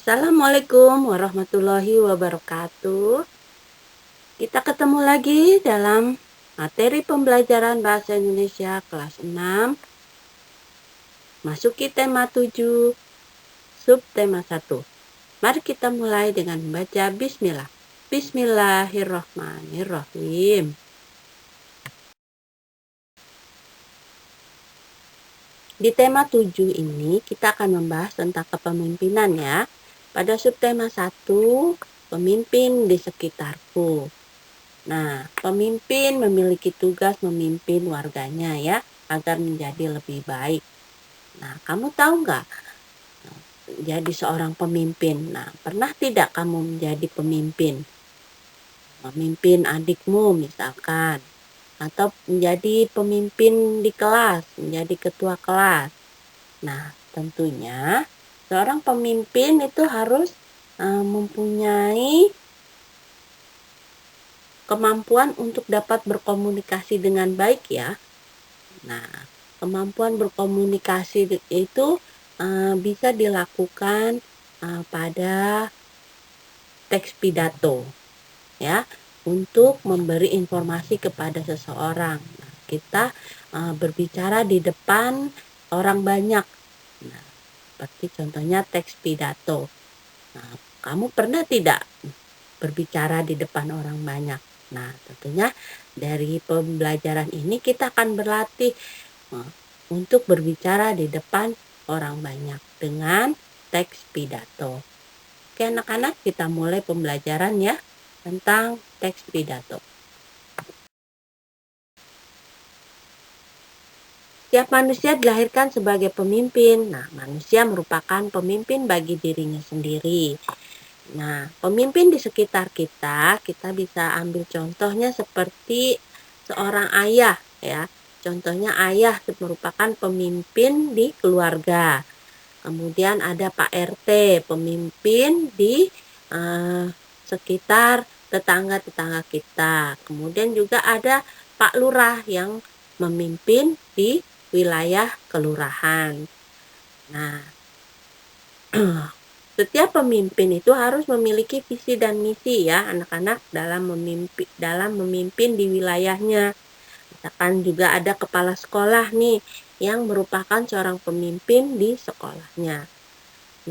Assalamualaikum warahmatullahi wabarakatuh. Kita ketemu lagi dalam materi pembelajaran Bahasa Indonesia kelas 6. Masuki tema 7, subtema 1. Mari kita mulai dengan membaca Bismillah. Bismillahirrahmanirrahim. Di tema 7 ini kita akan membahas tentang kepemimpinan ya. Pada subtema 1, pemimpin di sekitarku. Nah, pemimpin memiliki tugas memimpin warganya ya, agar menjadi lebih baik. Nah, kamu tahu nggak, jadi seorang pemimpin? Nah, pernah tidak kamu menjadi pemimpin? Memimpin adikmu misalkan, atau menjadi pemimpin di kelas, menjadi ketua kelas. Nah, tentunya seorang pemimpin itu harus mempunyai kemampuan untuk dapat berkomunikasi dengan baik ya. Nah, kemampuan berkomunikasi itu bisa dilakukan pada teks pidato ya, untuk memberi informasi kepada seseorang. Nah, kita berbicara di depan orang banyak. Nah, seperti contohnya teks pidato. Nah, kamu pernah tidak berbicara di depan orang banyak? Nah, tentunya dari pembelajaran ini kita akan berlatih untuk berbicara di depan orang banyak dengan teks pidato. Oke anak-anak, kita mulai pembelajaran ya tentang teks pidato. Setiap manusia dilahirkan sebagai pemimpin. Nah, manusia merupakan pemimpin bagi dirinya sendiri. Nah, pemimpin di sekitar kita bisa ambil contohnya seperti seorang ayah ya. Contohnya ayah merupakan pemimpin di keluarga. Kemudian ada Pak RT, pemimpin di sekitar tetangga-tetangga kita. Kemudian juga ada Pak Lurah yang memimpin di wilayah kelurahan. Nah, setiap pemimpin itu harus memiliki visi dan misi ya anak-anak dalam memimpin di wilayahnya. Misalkan juga ada kepala sekolah nih yang merupakan seorang pemimpin di sekolahnya.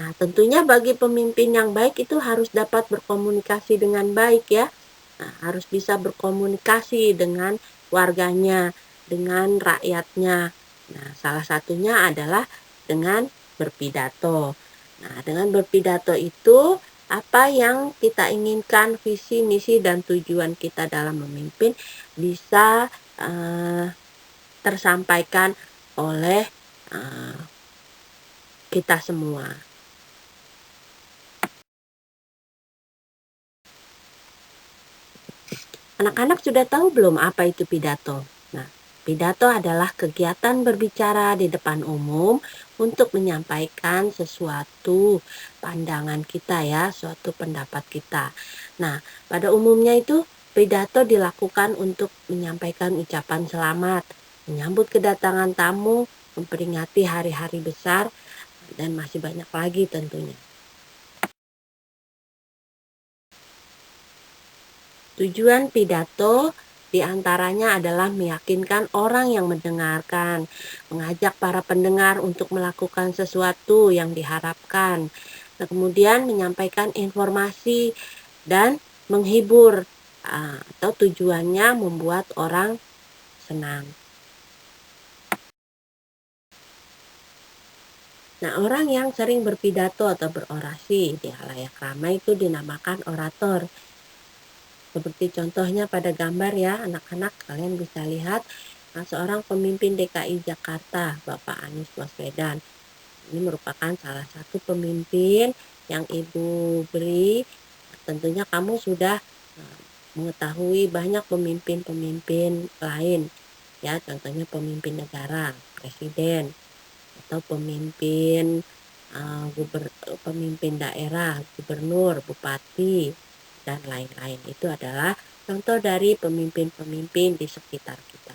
Nah, tentunya bagi pemimpin yang baik itu harus dapat berkomunikasi dengan baik ya. Nah, harus bisa berkomunikasi dengan warganya, dengan rakyatnya. Nah, salah satunya adalah dengan berpidato. Nah, dengan berpidato itu apa yang kita inginkan, visi, misi, dan tujuan kita dalam memimpin bisa tersampaikan oleh kita semua. Anak-anak sudah tahu belum apa itu pidato? Nah, pidato adalah kegiatan berbicara di depan umum untuk menyampaikan sesuatu pandangan kita ya, suatu pendapat kita. Nah, pada umumnya itu pidato dilakukan untuk menyampaikan ucapan selamat, menyambut kedatangan tamu, memperingati hari-hari besar, dan masih banyak lagi tentunya. Tujuan pidato diantaranya adalah meyakinkan orang yang mendengarkan, mengajak para pendengar untuk melakukan sesuatu yang diharapkan, nah, kemudian menyampaikan informasi dan menghibur, atau tujuannya membuat orang senang. Nah, orang yang sering berpidato atau berorasi di halayak ramai itu dinamakan orator. Seperti contohnya pada gambar ya, anak-anak kalian bisa lihat seorang pemimpin DKI Jakarta, Bapak Anies Baswedan. Ini merupakan salah satu pemimpin yang Ibu beri. Tentunya kamu sudah mengetahui banyak pemimpin-pemimpin lain ya, contohnya pemimpin negara, presiden, atau pemimpin daerah, gubernur, bupati, dan lain-lain. Itu adalah contoh dari pemimpin-pemimpin di sekitar kita.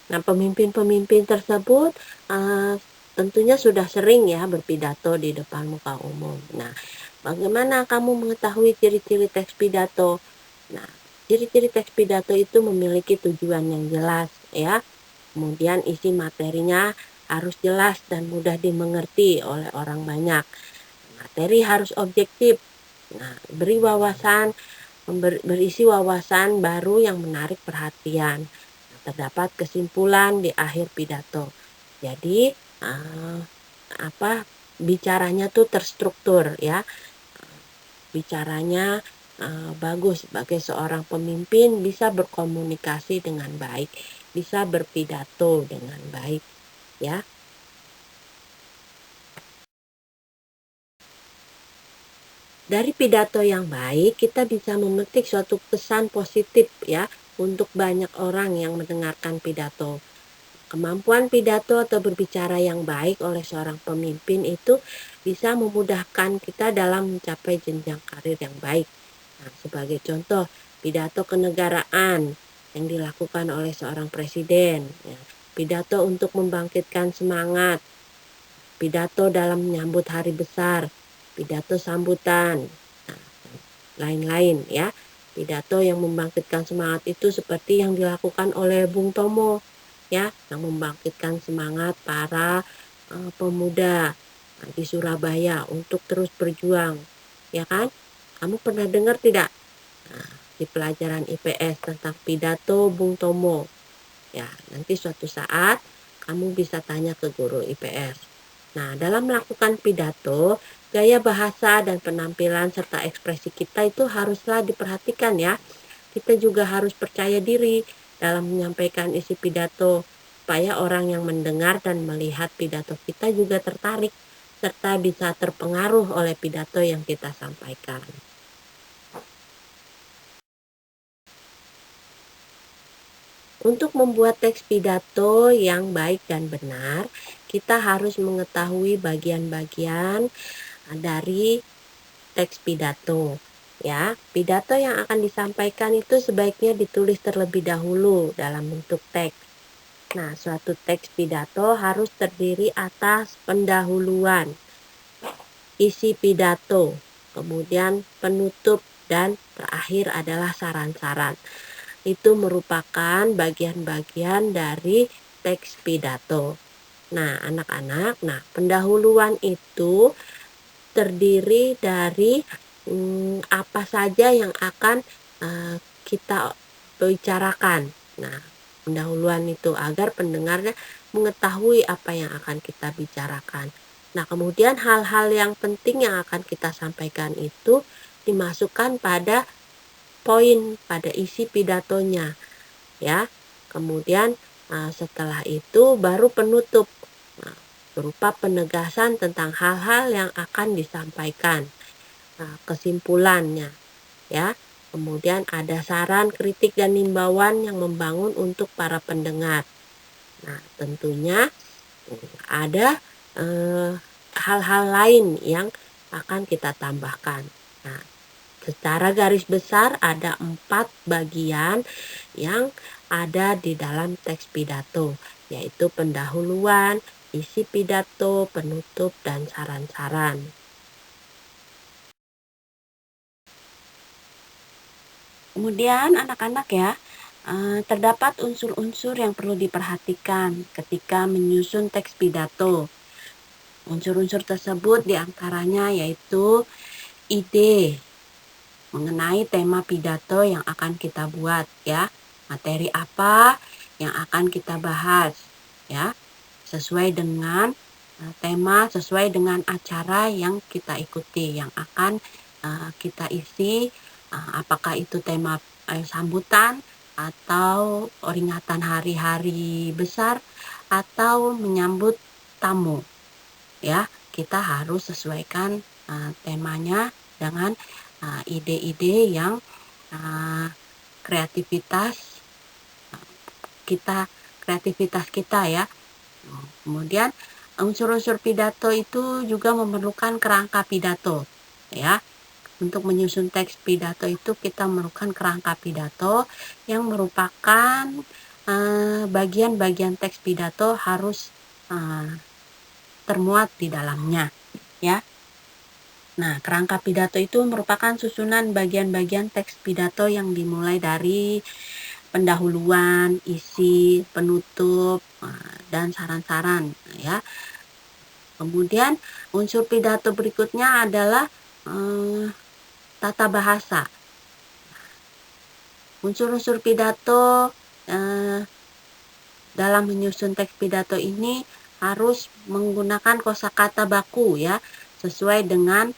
Nah, pemimpin-pemimpin tersebut tentunya sudah sering ya berpidato di depan muka umum. Nah, bagaimana kamu mengetahui ciri-ciri teks pidato? Nah, ciri-ciri teks pidato itu memiliki tujuan yang jelas ya. Kemudian isi materinya harus jelas dan mudah dimengerti oleh orang banyak. Materi harus objektif. Nah, berisi wawasan baru yang menarik perhatian. Nah, terdapat kesimpulan di akhir pidato. Jadi, bicaranya tuh terstruktur ya. Bicaranya bagus sebagai seorang pemimpin, bisa berkomunikasi dengan baik, bisa berpidato dengan baik ya. Dari pidato yang baik, kita bisa memetik suatu pesan positif ya untuk banyak orang yang mendengarkan pidato. Kemampuan pidato atau berbicara yang baik oleh seorang pemimpin itu bisa memudahkan kita dalam mencapai jenjang karir yang baik. Nah, sebagai contoh, pidato kenegaraan yang dilakukan oleh seorang presiden, ya. Pidato untuk membangkitkan semangat, pidato dalam menyambut hari besar, pidato sambutan, nah, lain-lain ya. Pidato yang membangkitkan semangat itu seperti yang dilakukan oleh Bung Tomo ya, yang membangkitkan semangat para pemuda di Surabaya untuk terus berjuang, ya kan? Kamu pernah dengar tidak? Nah, di pelajaran IPS tentang pidato Bung Tomo. Ya, nanti suatu saat kamu bisa tanya ke guru IPS. Nah, dalam melakukan pidato, gaya bahasa dan penampilan serta ekspresi kita itu haruslah diperhatikan ya. Kita juga harus percaya diri dalam menyampaikan isi pidato, supaya orang yang mendengar dan melihat pidato kita juga tertarik serta bisa terpengaruh oleh pidato yang kita sampaikan. Untuk membuat teks pidato yang baik dan benar, kita harus mengetahui bagian-bagian dari teks pidato. Ya, pidato yang akan disampaikan itu sebaiknya ditulis terlebih dahulu dalam bentuk teks. Nah, suatu teks pidato harus terdiri atas pendahuluan, isi pidato, kemudian penutup, dan terakhir adalah saran-saran. Itu merupakan bagian-bagian dari teks pidato. Nah, anak-anak, pendahuluan itu terdiri dari apa saja yang akan kita bicarakan. Nah, pendahuluan itu agar pendengarnya mengetahui apa yang akan kita bicarakan. Nah, kemudian hal-hal yang penting yang akan kita sampaikan itu dimasukkan pada poin, pada isi pidatonya, ya. Kemudian setelah itu baru penutup, nah, berupa penegasan tentang hal-hal yang akan disampaikan, kesimpulannya, ya. Kemudian ada saran, kritik, dan himbauan yang membangun untuk para pendengar. Nah, tentunya ada hal-hal lain yang akan kita tambahkan. Nah, secara garis besar ada 4 bagian yang ada di dalam teks pidato, yaitu pendahuluan, isi pidato, penutup, dan saran-saran. Kemudian anak-anak ya, terdapat unsur-unsur yang perlu diperhatikan ketika menyusun teks pidato. Unsur-unsur tersebut diantaranya yaitu ide mengenai tema pidato yang akan kita buat ya, materi apa yang akan kita bahas ya, sesuai dengan tema, sesuai dengan acara yang kita ikuti, yang akan kita isi, apakah itu tema sambutan atau peringatan hari-hari besar atau menyambut tamu ya. Kita harus sesuaikan temanya dengan ide-ide yang kreativitas kita ya. Kemudian unsur-unsur pidato itu juga memerlukan kerangka pidato ya. Untuk menyusun teks pidato itu kita memerlukan kerangka pidato yang merupakan bagian-bagian teks pidato harus termuat di dalamnya, ya. Nah, kerangka pidato itu merupakan susunan bagian-bagian teks pidato yang dimulai dari pendahuluan, isi, penutup, dan saran-saran, ya. Kemudian unsur pidato berikutnya adalah tata bahasa. Unsur-unsur pidato dalam menyusun teks pidato ini harus menggunakan kosakata baku, ya, sesuai dengan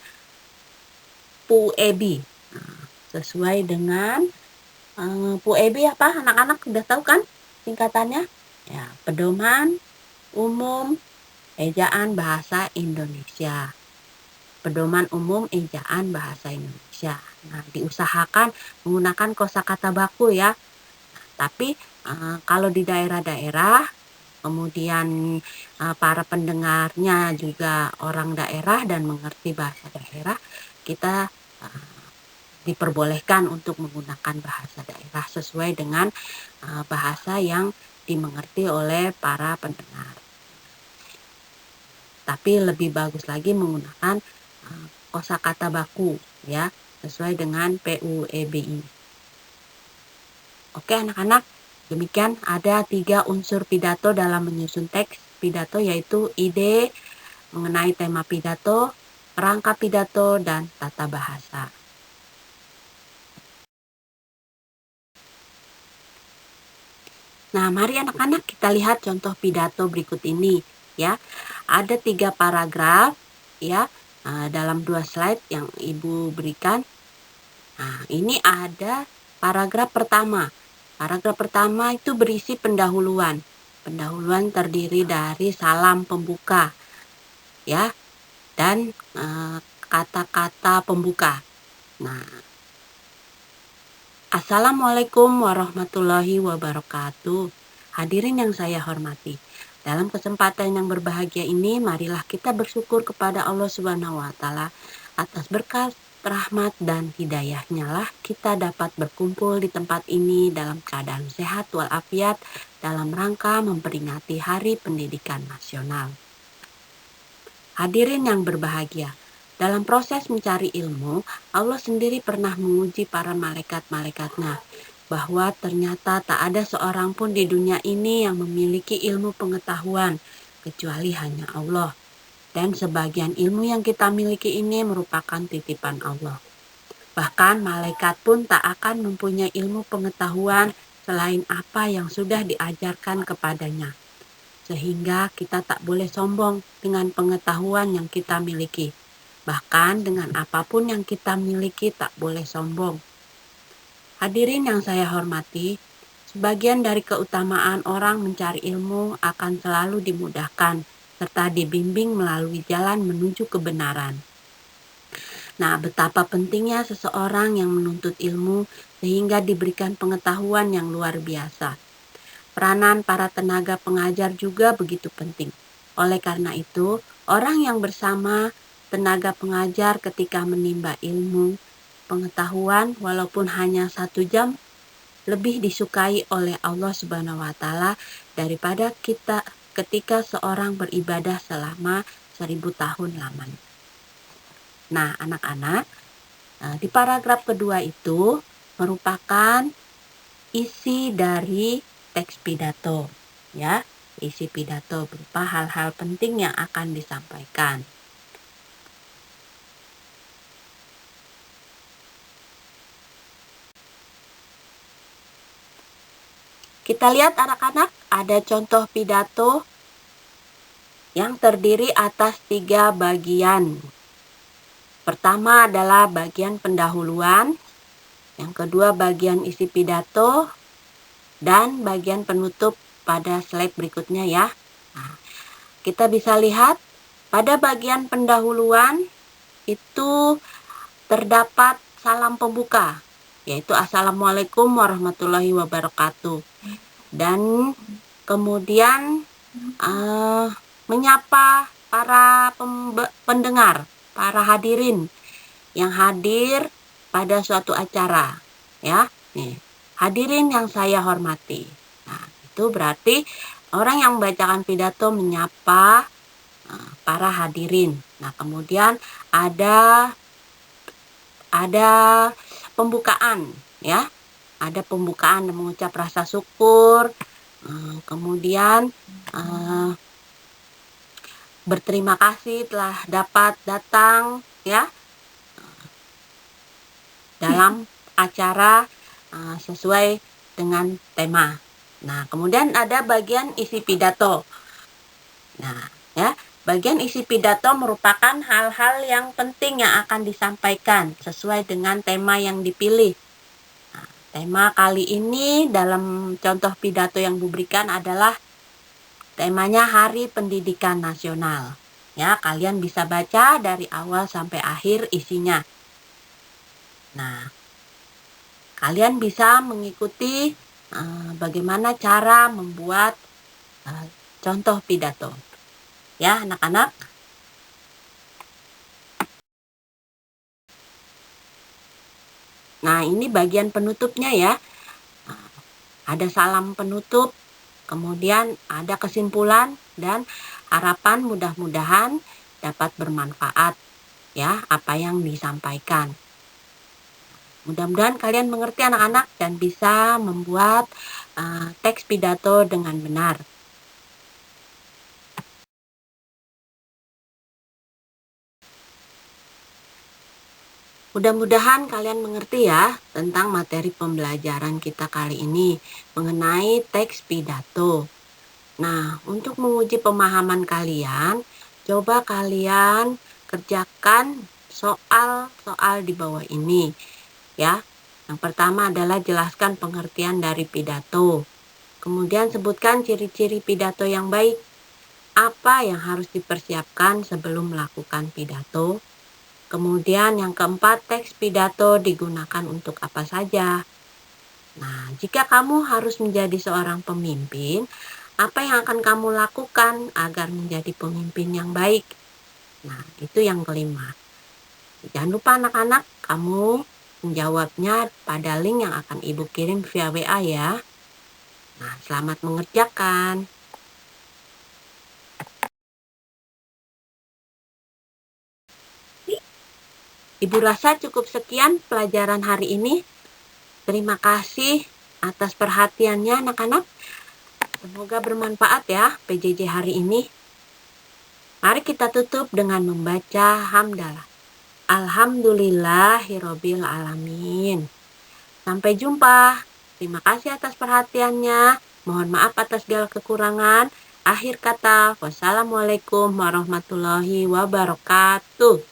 PUEB. Sesuai dengan PUEB apa? Anak-anak sudah tahu kan singkatannya? Ya, Pedoman Umum Ejaan Bahasa Indonesia. Pedoman Umum Ejaan Bahasa Indonesia. Nah, diusahakan menggunakan kosakata baku, ya. Tapi kalau di daerah-daerah, kemudian para pendengarnya juga orang daerah dan mengerti bahasa daerah, kita diperbolehkan untuk menggunakan bahasa daerah sesuai dengan bahasa yang dimengerti oleh para pendengar. Tapi lebih bagus lagi menggunakan kosakata baku, ya, sesuai dengan PUEBI. Oke anak-anak, demikian ada 3 unsur pidato dalam menyusun teks pidato, yaitu ide mengenai tema pidato, kerangka pidato, dan tata bahasa. Nah, mari anak-anak kita lihat contoh pidato berikut ini, ya. Ada 3 paragraf, ya, dalam 2 slide yang Ibu berikan. Nah, ini ada paragraf pertama. Paragraf pertama itu berisi pendahuluan. Pendahuluan terdiri dari salam pembuka, ya, dan kata-kata pembuka. Nah, Assalamualaikum warahmatullahi wabarakatuh. Hadirin yang saya hormati, dalam kesempatan yang berbahagia ini, marilah kita bersyukur kepada Allah Subhanahu wa Ta'ala atas berkat, rahmat, dan hidayahnya lah kita dapat berkumpul di tempat ini dalam keadaan sehat walafiat dalam rangka memperingati Hari Pendidikan Nasional. Hadirin yang berbahagia, dalam proses mencari ilmu, Allah sendiri pernah menguji para malaikat-malaikatnya bahwa ternyata tak ada seorang pun di dunia ini yang memiliki ilmu pengetahuan kecuali hanya Allah. Dan sebagian ilmu yang kita miliki ini merupakan titipan Allah. Bahkan malaikat pun tak akan mempunyai ilmu pengetahuan selain apa yang sudah diajarkan kepadanya. Sehingga kita tak boleh sombong dengan pengetahuan yang kita miliki. Bahkan dengan apapun yang kita miliki tak boleh sombong. Hadirin yang saya hormati, sebagian dari keutamaan orang mencari ilmu akan selalu dimudahkan serta dibimbing melalui jalan menuju kebenaran. Nah, betapa pentingnya seseorang yang menuntut ilmu sehingga diberikan pengetahuan yang luar biasa. Peranan para tenaga pengajar juga begitu penting. Oleh karena itu, orang yang bersama tenaga pengajar ketika menimba ilmu, pengetahuan walaupun hanya 1 jam lebih disukai oleh Allah Subhanahu wa Ta'ala daripada kita ketika seorang beribadah selama 1000 tahun lamanya. Nah, anak-anak, di paragraf kedua itu merupakan isi dari teks pidato, ya. Isi pidato berupa hal-hal penting yang akan disampaikan. Kita lihat anak-anak, ada contoh pidato yang terdiri atas 3 bagian. Pertama adalah bagian pendahuluan, yang kedua bagian isi pidato, dan bagian penutup pada slide berikutnya, ya. Nah, kita bisa lihat pada bagian pendahuluan itu terdapat salam pembuka, yaitu Assalamualaikum warahmatullahi wabarakatuh. Dan kemudian menyapa para pendengar, para hadirin yang hadir pada suatu acara, ya. Nih, hadirin yang saya hormati. Nah, itu berarti orang yang membacakan pidato menyapa para hadirin. Nah, kemudian ada pembukaan ya. Ada pembukaan dan mengucap rasa syukur. Kemudian berterima kasih telah dapat datang ya dalam acara sesuai dengan tema. Nah, kemudian ada bagian isi pidato. Nah, ya, bagian isi pidato merupakan hal-hal yang penting yang akan disampaikan sesuai dengan tema yang dipilih. Nah, tema kali ini dalam contoh pidato yang diberikan adalah temanya Hari Pendidikan Nasional. Ya, kalian bisa baca dari awal sampai akhir isinya. Nah, kalian bisa mengikuti bagaimana cara membuat contoh pidato. Ya, anak-anak. Nah, ini bagian penutupnya ya. Ada salam penutup, kemudian ada kesimpulan dan harapan mudah-mudahan dapat bermanfaat ya apa yang disampaikan. Mudah-mudahan kalian mengerti anak-anak dan bisa membuat teks pidato dengan benar. Mudah-mudahan kalian mengerti ya tentang materi pembelajaran kita kali ini mengenai teks pidato. Nah, untuk menguji pemahaman kalian, coba kalian kerjakan soal-soal di bawah ini ya. Yang pertama adalah jelaskan pengertian dari pidato. Kemudian sebutkan ciri-ciri pidato yang baik. Apa yang harus dipersiapkan sebelum melakukan pidato? Kemudian yang keempat, teks pidato digunakan untuk apa saja. Nah, jika kamu harus menjadi seorang pemimpin, apa yang akan kamu lakukan agar menjadi pemimpin yang baik? Nah, itu yang kelima. Jangan lupa anak-anak, kamu menjawabnya pada link yang akan Ibu kirim via WA ya. Nah, selamat mengerjakan. Ibu rasa cukup sekian pelajaran hari ini. Terima kasih atas perhatiannya anak-anak. Semoga bermanfaat ya PJJ hari ini. Mari kita tutup dengan membaca hamdalah. Alhamdulillahirobbil alamin. Sampai jumpa. Terima kasih atas perhatiannya. Mohon maaf atas segala kekurangan. Akhir kata, wassalamualaikum warahmatullahi wabarakatuh.